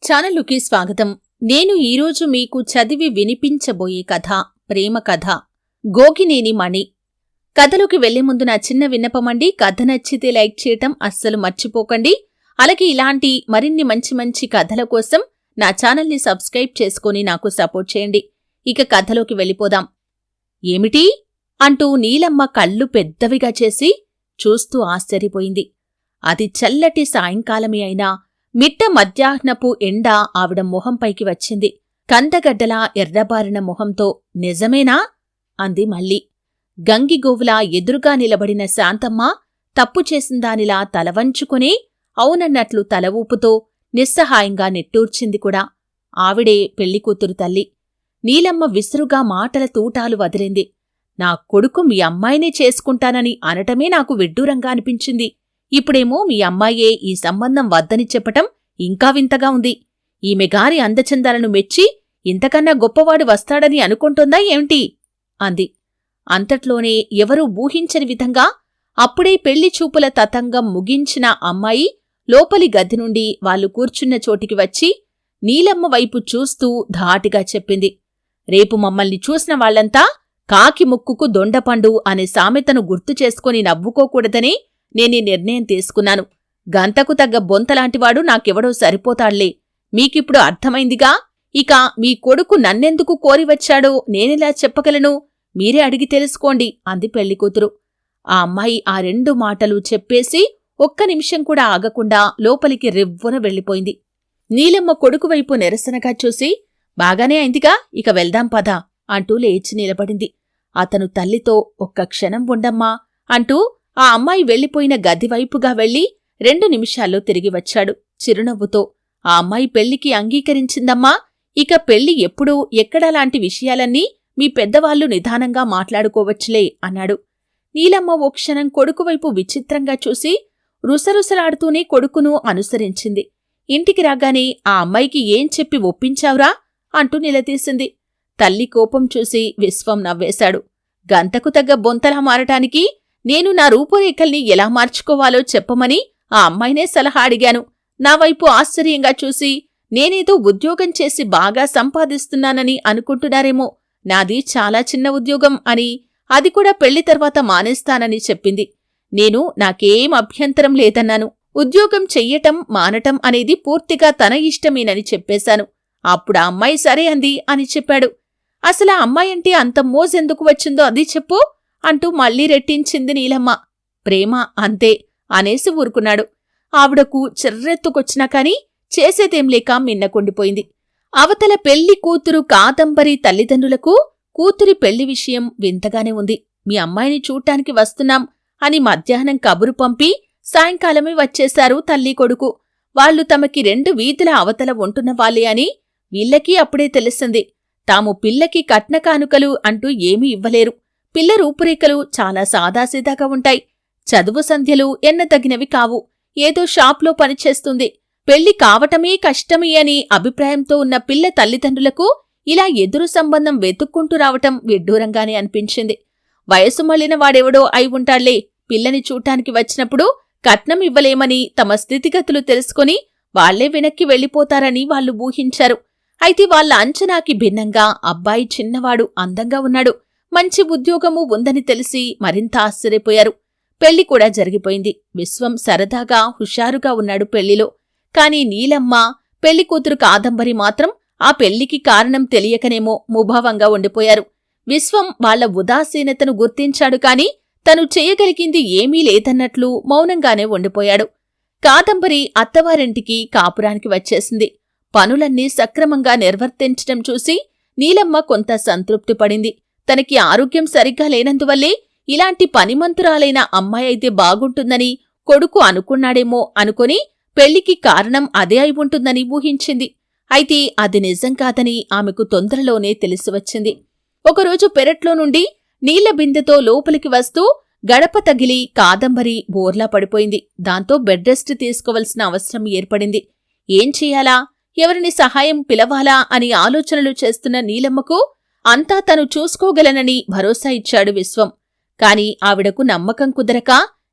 ఛానలుకి స్వాగతం. నేను ఈరోజు మీకు చదివి వినిపించబోయే కథ ప్రేమ కథ గోగినేని మణి. కథలోకి వెళ్లే ముందు నా చిన్న విన్నపమండి, కథ నచ్చితే లైక్ చేయటం అస్సలు మర్చిపోకండి. అలాగే ఇలాంటి మరిన్ని మంచి మంచి కథల కోసం నా ఛానల్ని సబ్స్క్రైబ్ చేసుకుని నాకు సపోర్ట్ చేయండి. ఇక కథలోకి వెళ్ళిపోదాం. ఏమిటి అంటూ నీలమ్మ కళ్ళు పెద్దవిగా చేసి చూస్తూ ఆశ్చర్యపోయింది. అది చల్లటి సాయంకాలమే అయినా మిట్ట మధ్యాహ్నపు ఎండ ఆవిడ మొహంపైకి వచ్చింది. కందగడ్డలా ఎర్రబారిన మొహంతో నిజమేనా అంది మళ్ళీ. గంగిగోవులా ఎదురుగా నిలబడిన శాంతమ్మ తప్పు చేసిందానిలా తలవంచుకుని అవునన్నట్లు తల ఊపుతో నిస్సహాయంగా నిట్టూర్చింది కూడా. ఆవిడే పెళ్లికూతురు తల్లి. నీలమ్మ విసురుగా మాటల తూటాలు వదిలింది. నా కొడుకు మీ అమ్మాయినే చేసుకుంటానని అనటమే నాకు విడ్డూరంగా అనిపించింది. ఇప్పుడేమో మీ అమ్మాయే ఈ సంబంధం వద్దని చెప్పటం ఇంకా వింతగా ఉంది. ఈమె గారి అందచందాలను మెచ్చి ఇంతకన్నా గొప్పవాడు వస్తాడని అనుకుంటుందా ఏమిటి అంది. అంతట్లోనే ఎవరూ ఊహించని విధంగా అప్పుడే పెళ్లి చూపుల తతంగం ముగించిన అమ్మాయి లోపలి గది నుండి వాళ్లు కూర్చున్న చోటికి వచ్చి నీలమ్మ వైపు చూస్తూ ధాటిగా చెప్పింది. రేపు మమ్మల్ని చూసిన వాళ్లంతా కాకి ముక్కుకు దొండపండు అనే సామెతను గుర్తు చేసుకుని నవ్వుకోకూడదని నేనీ నిర్ణయం తీసుకున్నాను. గంతకు తగ్గ బొంతలాంటివాడు నాకెవడో సరిపోతాళ్లే. మీకిప్పుడు అర్థమైందిగా. ఇక మీ కొడుకు నన్నెందుకు కోరివచ్చాడో నేనెలా చెప్పగలను? మీరే అడిగి తెలుసుకోండి అంది పెళ్లికూతురు. ఆ అమ్మాయి ఆ రెండు మాటలు చెప్పేసి ఒక్క నిమిషం కూడా ఆగకుండా లోపలికి రివ్వున వెళ్ళిపోయింది. నీలమ్మ కొడుకువైపు నిరసనగా చూసి బాగానే అయిందిగా, ఇక వెళ్దాం పదా అంటూ లేచి నిలబడింది. అతను తల్లితో ఒక్క క్షణం ఉండమ్మా అంటూ ఆ అమ్మాయి వెళ్లిపోయిన గదివైపుగా వెళ్లి 2 నిమిషాల్లో తిరిగి వచ్చాడు చిరునవ్వుతో. ఆ అమ్మాయి పెళ్లికి అంగీకరించిందమ్మా. ఇక పెళ్లి ఎప్పుడూ ఎక్కడలాంటి విషయాలన్నీ మీ పెద్దవాళ్లు నిదానంగా మాట్లాడుకోవచ్చులే అన్నాడు. నీలమ్మ ఓ క్షణం కొడుకువైపు విచిత్రంగా చూసి రుసరుసలాడుతూనే కొడుకును అనుసరించింది. ఇంటికి రాగానే ఆ అమ్మాయికి ఏం చెప్పి ఒప్పించావురా అంటూ నిలదీసింది. తల్లి కోపం చూసి విశ్వం నవ్వేశాడు. గంతకు తగ్గ బొంతలా మారటానికి నేను నా రూపురేఖల్ని ఎలా మార్చుకోవాలో చెప్పమని ఆ అమ్మాయినే సలహా అడిగాను. నా వైపు ఆశ్చర్యంగా చూసి నేనేదో ఉద్యోగం చేసి బాగా సంపాదిస్తున్నానని అనుకుంటున్నారేమో. నాది చాలా చిన్న ఉద్యోగం అని, అది కూడా పెళ్లి తర్వాత మానేస్తానని చెప్పింది. నేను నాకేం అభ్యంతరం లేదన్నాను. ఉద్యోగం చెయ్యటం మానటం అనేది పూర్తిగా తన ఇష్టమేనని చెప్పేశాను. అప్పుడు ఆ అమ్మాయి సరే అంది అని చెప్పాడు. అసలు ఆ అమ్మాయంటే అంత మోజెందుకు వచ్చిందో అది చెప్పు అంటూ మళ్లీ రెట్టించింది నీలమ్మ. ప్రేమ అంతే అనేసి ఊరుకున్నాడు. ఆవిడకు చిర్రెత్తుకొచ్చినా కాని చేసేదేం లేక మిన్నకుండిపోయింది. అవతల పెళ్లి కూతురు కాదంబరి తల్లిదండ్రులకు కూతురి పెళ్లి విషయం వింతగానే ఉంది. మీ అమ్మాయిని చూడ్డానికి వస్తున్నాం అని మధ్యాహ్నం కబురు పంపి సాయంకాలమే వచ్చేశారు తల్లి కొడుకు. వాళ్లు తమకి 2 వీధుల అవతల ఉంటున్న వాళ్ళే అని వీళ్లకీ అప్పుడే తెలిసింది. తాము పిల్లకి కట్న కానుకలు అంటూ ఏమీ ఇవ్వలేరు. పిల్ల రూపురేఖలు చాలా సాదాసీదాగా ఉంటాయి. చదువు సంధ్యలు ఎన్నదగినవి కావు. ఏదో షాప్లో పనిచేస్తుంది. పెళ్లి కావటమే కష్టమే అని అభిప్రాయంతో ఉన్న పిల్ల తల్లిదండ్రులకు ఇలా ఎదురు సంబంధం వెతుక్కుంటూ రావటం విడ్డూరంగానే అనిపించింది. వయసు మళ్లిన వాడెవడో అయి ఉంటాళ్లే. పిల్లని చూడ్డానికి వచ్చినప్పుడు కట్నం ఇవ్వలేమని తమ స్థితిగతులు తెలుసుకుని వాళ్లే వెనక్కి వెళ్లిపోతారని వాళ్లు ఊహించారు. అయితే వాళ్ల అంచనాకి భిన్నంగా అబ్బాయి చిన్నవాడు, అందంగా ఉన్నాడు. మంచి ఉద్యోగమూ ఉందని తెలిసి మరింత ఆశ్చర్యపోయారు. పెళ్లి కూడా జరిగిపోయింది. విశ్వం సరదాగా హుషారుగా ఉన్నాడు పెళ్లిలో. కాని నీలమ్మ, పెళ్లికూతురు కాదంబరి మాత్రం ఆ పెళ్లికి కారణం తెలియకనేమో ముభావంగా ఉండిపోయారు. విశ్వం వాళ్ల ఉదాసీనతను గుర్తించాడు కాని తను చేయగలిగింది ఏమీ లేదన్నట్లు మౌనంగానే ఉండిపోయాడు. కాదంబరి అత్తవారింటికి కాపురానికి వచ్చేసింది. పనులన్నీ సక్రమంగా నిర్వర్తించటం చూసి నీలమ్మ కొంత సంతృప్తి పడింది. తనకి ఆరోగ్యం సరిగ్గా లేనందువల్లే ఇలాంటి పనిమంతురాలైన అమ్మాయి అయితే బాగుంటుందని కొడుకు అనుకున్నాడేమో అనుకుని పెళ్లికి కారణం అదే అయి ఉంటుందని ఊహించింది. అయితే అది నిజం కాదని ఆమెకు తొందరలోనే తెలిసివచ్చింది. ఒకరోజు పెరట్లో నుండి నీళ్ల బిందెతో లోపలికి వస్తూ గడప తగిలి కాదంబరి బోర్లా పడిపోయింది. దాంతో బెడ్ రెస్ట్ తీసుకోవలసిన అవసరం ఏర్పడింది. ఏం చెయ్యాలా, ఎవరిని సహాయం పిలవాలా అని ఆలోచనలు చేస్తున్న నీలమ్మకు అంతా తను చూసుకోగలనని భరోసా ఇచ్చాడు విశ్వం. కాని ఆవిడకు నమ్మకం కుదరక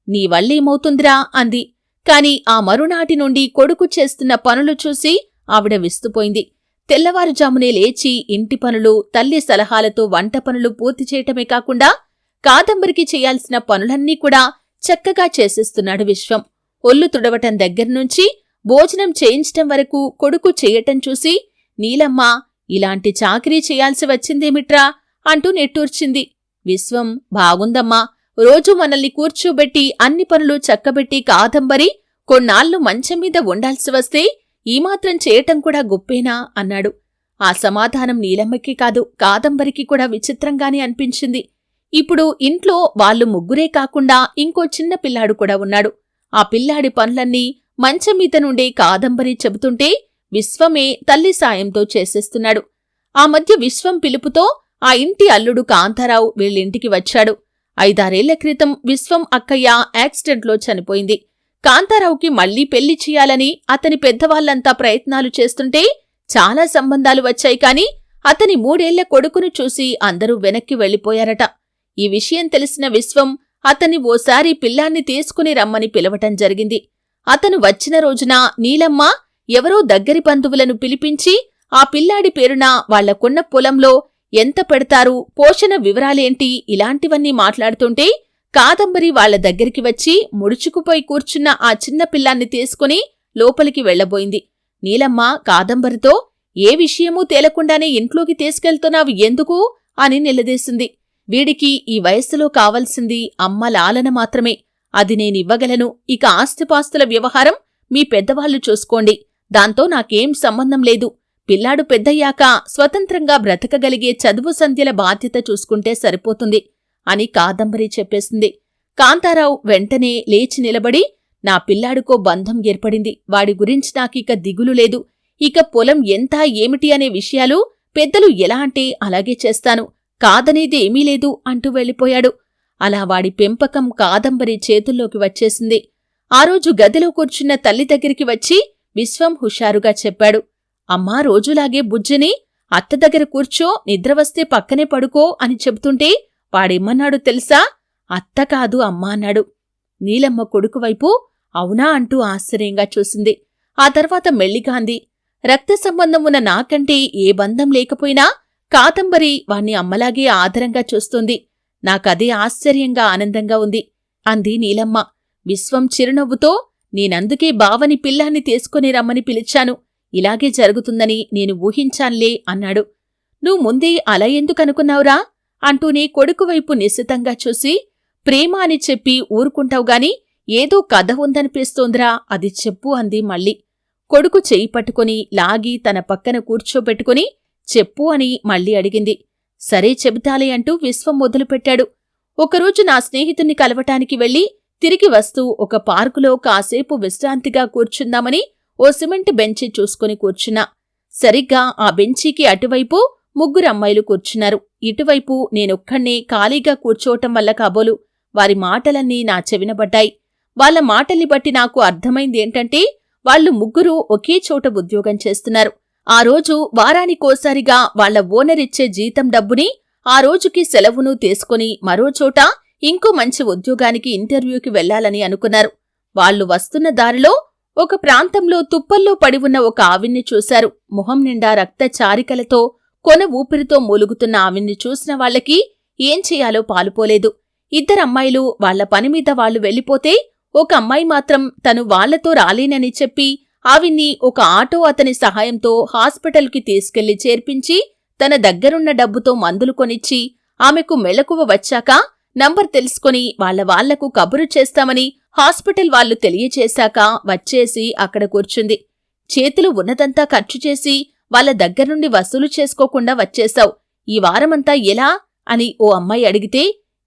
నీ వల్లేమవుతుందిరా అంది. కాని ఆ మరునాటి నుండి కొడుకు చేస్తున్న పనులు చూసి ఆవిడ విస్తుపోయింది. తెల్లవారుజామునే లేచి ఇంటి పనులు, తల్లి సలహాలతో వంట పనులు పూర్తి చేయటమే కాకుండా కాదంబరికి చేయాల్సిన పనులన్నీ కూడా చక్కగా చేసేస్తున్నాడు విశ్వం. ఒళ్ళు తుడవటం దగ్గర్నుంచి భోజనం చేయించటం వరకు కొడుకు చెయ్యటం చూసి నీలమ్మ ఇలాంటి చాకిరీ చేయాల్సి వచ్చిందేమిట్రా అంటూ నిట్టూర్చింది. విశ్వం, బాగుందమ్మా, రోజూ మనల్ని కూర్చోబెట్టి అన్ని పనులు చక్కబెట్టి కాదంబరి కొన్నాళ్లు మంచం మీద ఉండాల్సి వస్తే ఈ మాత్రం చేయటం కూడా గొప్పేనా అన్నాడు. ఆ సమాధానం నీలమ్మకి కాదు, కాదంబరికి కూడా విచిత్రంగానే అనిపించింది. ఇప్పుడు ఇంట్లో వాళ్ళు ముగ్గురే కాకుండా ఇంకో చిన్న పిల్లాడు కూడా ఉన్నాడు. ఆ పిల్లాడి పనులన్నీ మంచం మీద నుండే కాదంబరి చెబుతుంటే విశ్వమే తల్లి సాయంతో చేసేస్తున్నాడు. ఆ మధ్య విశ్వం పిలుపుతో ఆ ఇంటి అల్లుడు కాంతారావు వీళ్ళింటికి వచ్చాడు. 5-6 క్రితం విశ్వం అక్కయ్య యాక్సిడెంట్లో చనిపోయింది. కాంతారావుకి మళ్లీ పెళ్లి చెయ్యాలని అతని పెద్దవాళ్లంతా ప్రయత్నాలు చేస్తుంటే చాలా సంబంధాలు వచ్చాయి కాని అతని 3 ఏళ్ల కొడుకును చూసి అందరూ వెనక్కి వెళ్లిపోయారట. ఈ విషయం తెలిసిన విశ్వం అతన్ని ఓసారి పిల్లాన్ని తీసుకుని రమ్మని పిలవటం జరిగింది. అతను వచ్చిన రోజున నీలమ్మ ఎవరో దగ్గరి బంధువులను పిలిపించి ఆ పిల్లాడి పేరున వాళ్లకున్న పొలంలో ఎంత పెడతారు, పోషణ వివరాలేంటి ఇలాంటివన్నీ మాట్లాడుతుంటే కాదంబరి వాళ్ల దగ్గరికి వచ్చి ముడుచుకుపోయి కూర్చున్న ఆ చిన్న పిల్లాన్ని తీసుకుని లోపలికి వెళ్లబోయింది. నీలమ్మ కాదంబరితో ఏ విషయమూ తేలకుండానే ఇంట్లోకి తీసుకెళ్తున్నావు ఎందుకు అని నిలదీసింది. వీడికి ఈ వయస్సులో కావలసింది అమ్మ లాలన మాత్రమే. అది నేనివ్వగలను. ఇక ఆస్తిపాస్తుల వ్యవహారం మీ పెద్దవాళ్లు చూసుకోండి. దాంతో నాకేం సంబంధం లేదు. పిల్లాడు పెద్దయ్యాక స్వతంత్రంగా బ్రతకగలిగే చదువు సంధ్యల బాధ్యత చూసుకుంటే సరిపోతుంది అని కాదంబరి చెప్పేసింది. కాంతారావు వెంటనే లేచి నిలబడి, నా పిల్లాడికో బంధం ఏర్పడింది. వాడి గురించి నాకిక దిగులు లేదు. ఇక పొలం ఎంత ఏమిటి అనే విషయాలు పెద్దలు ఎలా అంటే అలాగే చేస్తాను, కాదనేది ఏమీ లేదు అంటూ వెళ్ళిపోయాడు. అలా వాడి పెంపకం కాదంబరి చేతుల్లోకి వచ్చేసింది. ఆ రోజు గదిలో కూర్చున్న తల్లి దగ్గరికి వచ్చి విశ్వం హుషారుగా చెప్పాడు, అమ్మా రోజులాగే బుజ్జిని అత్త దగ్గర కూర్చో, నిద్రవస్తే పక్కనే పడుకో అని చెబుతుంటే వాడేమన్నాడు తెలుసా? అత్త కాదు అమ్మా అన్నాడు. నీలమ్మ కొడుకు వైపు అవునా అంటూ ఆశ్చర్యంగా చూసింది. ఆ తర్వాత మెల్లిగా అంది, రక్త సంబంధం ఉన్న నాకంటే ఏ బంధం లేకపోయినా కాదంబరి వాణ్ణి అమ్మలాగే ఆదరంగా చూస్తుంది. నాకదే ఆశ్చర్యంగా ఆనందంగా ఉంది అంది నీలమ్మ. విశ్వం చిరునవ్వుతో, నేనందుకే బావని పిల్లాన్ని తీసుకుని రమ్మని పిలిచాను. ఇలాగే జరుగుతుందని నేను ఊహించాన్లే అన్నాడు. నువ్వు ముందే అలా ఎందుకనుకున్నావురా అంటూనే కొడుకువైపు నిశ్చితంగా చూసి, ప్రేమ అని చెప్పి ఊరుకుంటావుగాని ఏదో కథ ఉందనిపిస్తోందిరా, అది చెప్పు అంది మళ్ళీ. కొడుకు చెయ్యి పట్టుకుని లాగి తన పక్కన కూర్చోబెట్టుకుని చెప్పు అని మళ్ళీ అడిగింది. సరే చెబుతాలే అంటూ విశ్వం మొదలుపెట్టాడు. ఒకరోజు నా స్నేహితుణ్ణి కలవటానికి వెళ్లి తిరిగి వస్తూ ఒక పార్కులో కాసేపు విశ్రాంతిగా కూర్చుందామని ఓ సిమెంట్ బెంచి చూసుకుని కూర్చున్నా. సరిగ్గా ఆ బెంచీకి అటువైపు 3 అమ్మాయిలు కూర్చున్నారు. ఇటువైపు నేనొక్కణ్ణే ఖాళీగా కూర్చోవటం వల్ల కాబోలు వారి మాటలన్నీ నా చెవినబడ్డాయి. వాళ్ల మాటల్ని బట్టి నాకు అర్థమైందేంటంటే వాళ్లు 3 ఒకే చోట ఉద్యోగం చేస్తున్నారు. ఆ రోజు వారానికోసారిగా వాళ్ల ఓనరిచ్చే జీతం డబ్బుని ఆ రోజుకి సెలవును తీసుకుని మరోచోట ఇంకో మంచి ఉద్యోగానికి ఇంటర్వ్యూకి వెళ్లాలని అనుకున్నారు. వాళ్లు వస్తున్న దారిలో ఒక ప్రాంతంలో తుప్పల్లో పడి ఉన్న ఒక ఆవిణ్ణి చూశారు. మొహం నిండా రక్త చారికలతో కొన ఊపిరితో మూలుగుతున్న ఆవిణ్ణి చూసిన వాళ్లకి ఏం చెయ్యాలో పాలుపోలేదు. 2 అమ్మాయిలు వాళ్ల పనిమీద వాళ్లు వెళ్లిపోతే ఒక అమ్మాయి మాత్రం తను వాళ్లతో రాలేనని చెప్పి ఆవిణ్ణి ఒక ఆటో అతని సహాయంతో హాస్పిటల్కి తీసుకెళ్లి చేర్పించి తన దగ్గరున్న డబ్బుతో మందులు కొనిచ్చి ఆమెకు మెలకువ వచ్చాక నంబర్ తెలుసుకుని వాళ్లకు కబురు చేస్తామని హాస్పిటల్ వాళ్లు తెలియచేశాక వచ్చేసి అక్కడ కూర్చుంది. చేతులు ఉన్నదంతా ఖర్చు చేసి వాళ్ల దగ్గర్నుండి వసూలు చేసుకోకుండా వచ్చేశావు. ఈ వారమంతా ఎలా అని ఓ అమ్మాయి అడిగితే,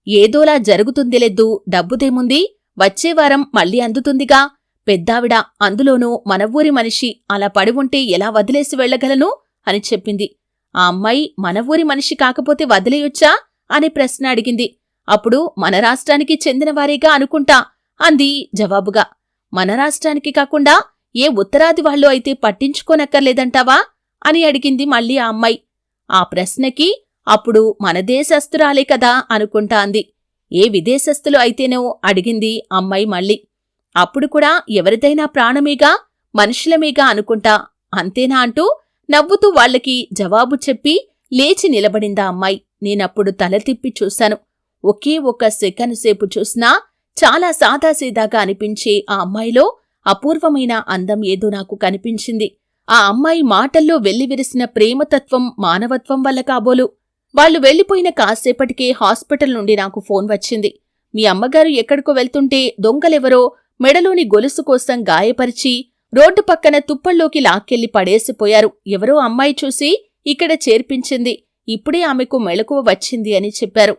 ఏదోలా జరుగుతుందిలెద్దు, డబ్బుదేముంది, వచ్చేవారం మళ్ళీ అందుతుందిగా. పెద్దావిడ, అందులోనూ మన ఊరి మనిషి, అలా పడి ఉంటే ఎలా వదిలేసి వెళ్లగలను అని చెప్పింది. ఆ అమ్మాయి మన ఊరి మనిషి కాకపోతే వదిలేయొచ్చా అని ప్రశ్న అడిగింది. అప్పుడు మన రాష్ట్రానికి చెందినవారేగా అనుకుంటా అంది జవాబుగా. మన రాష్ట్రానికి కాకుండా ఏ ఉత్తరాది వాళ్ళు అయితే పట్టించుకోనక్కర్లేదంటావా అని అడిగింది మళ్ళీ ఆ అమ్మాయి. ఆ ప్రశ్నకి అప్పుడు మన దేశస్థురాలే కదా అనుకుంటా అంది. ఏ విదేశస్థులు అయితేనో అడిగింది అమ్మాయి మళ్ళీ. అప్పుడు కూడా ఎవరిదైనా ప్రాణమేగా, మనుషులమేగా అనుకుంటా అంతేనా అంటూ నవ్వుతూ వాళ్లకి జవాబు చెప్పి లేచి నిలబడిందా అమ్మాయి. నేనప్పుడు తల తిప్పి చూశాను. ఒకే ఒక్క సెకను సేపు చూసినా చాలా సాదాసీదాగా అనిపించే ఆ అమ్మాయిలో అపూర్వమైన అందం ఏదో నాకు కనిపించింది. ఆ అమ్మాయి మాటల్లో వెల్లివిరిసిన ప్రేమతత్వం మానవత్వం వల్ల కాబోలు. వాళ్లు వెళ్లిపోయిన కాసేపటికే హాస్పిటల్ నుండి నాకు ఫోన్ వచ్చింది. మీ అమ్మగారు ఎక్కడికో వెళ్తుంటే దొంగలెవరో మెడలోని గొలుసు కోసం గాయపరిచి రోడ్డు పక్కన తుప్పల్లోకి లాక్కెళ్లి పడేసిపోయారు. ఎవరో అమ్మాయి చూసి ఇక్కడ చేర్పించింది. ఇప్పుడే ఆమెకు మెళకువ వచ్చింది అని చెప్పారు.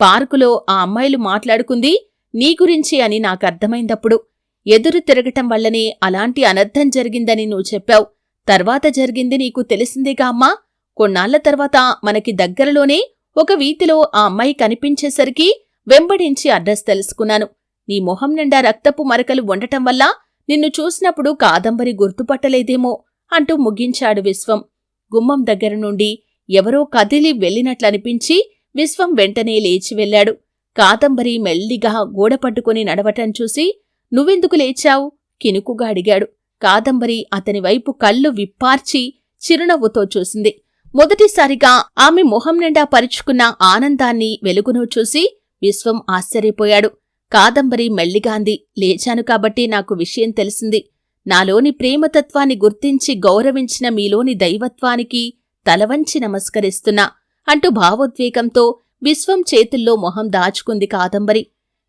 పార్కులో ఆ అమ్మాయిలు మాట్లాడుకుంది నీ గురించి అని నాకర్థమైందప్పుడు. ఎదురు తిరగటం వల్లనే అలాంటి అనర్థం జరిగిందని నువ్వు చెప్పావు. తర్వాత జరిగింది నీకు తెలిసిందేగా అమ్మా. కొన్నాళ్ల తర్వాత మనకి దగ్గరలోనే ఒక వీధిలో ఆ అమ్మాయి కనిపించేసరికి వెంబడించి అడ్రస్ తెలుసుకున్నాను. నీ మొహం నిండా రక్తపు మరకలు ఉండటం వల్ల నిన్ను చూసినప్పుడు కాదంబరి గుర్తుపట్టలేదేమో అంటూ ముగించాడు విశ్వం. గుమ్మం దగ్గర నుండి ఎవరో కదిలి వెళ్ళినట్లనిపించి విశ్వం వెంటనే లేచి వెళ్లాడు. కాదంబరి మెల్లిగా గోడపట్టుకుని నడవటం చూసి నువ్వెందుకు లేచావు? కినుకుగా అడిగాడు. కాదంబరి అతని వైపు కళ్ళు విప్పార్చి చిరునవ్వుతో చూసింది. మొదటిసారిగా ఆమె మొహం నిండా పరుచుకున్న ఆనందాన్ని వెలుగును చూసి విశ్వం ఆశ్చర్యపోయాడు. కాదంబరి మెల్లిగా అంది, లేచాను కాబట్టి నాకు విషయం తెలిసింది. నాలోని ప్రేమతత్వాన్ని గుర్తించి గౌరవించిన మీలోని దైవత్వానికి తలవంచి నమస్కరిస్తున్నా అంటూ భావోద్వేగంతో విశ్వం చేతుల్లో మొహం దాచుకుంది కాదంబరి.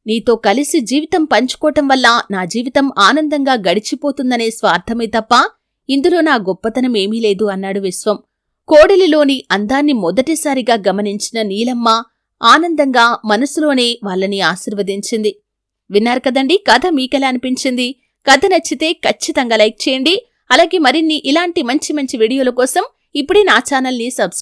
నీతో కలిసి జీవితం పంచుకోవటం వల్ల నా జీవితం ఆనందంగా గడిచిపోతుందనే స్వార్థమే తప్ప ఇందులో నా గొప్పతనమేమీ లేదు అన్నాడు విశ్వం. కోడలిలోని అందాన్ని మొదటిసారిగా గమనించిన నీలమ్మ ఆనందంగా మనసులోనే వాళ్ళని ఆశీర్వదించింది. విన్నారు కదండి, కథ మీకెలా అనిపించింది? కథ నచ్చితే ఖచ్చితంగా లైక్ చేయండి. అలాగే మరిన్ని ఇలాంటి మంచి మంచి వీడియోల కోసం ఇప్పుడే నా ఛానల్ని సబ్స్క్రైబ్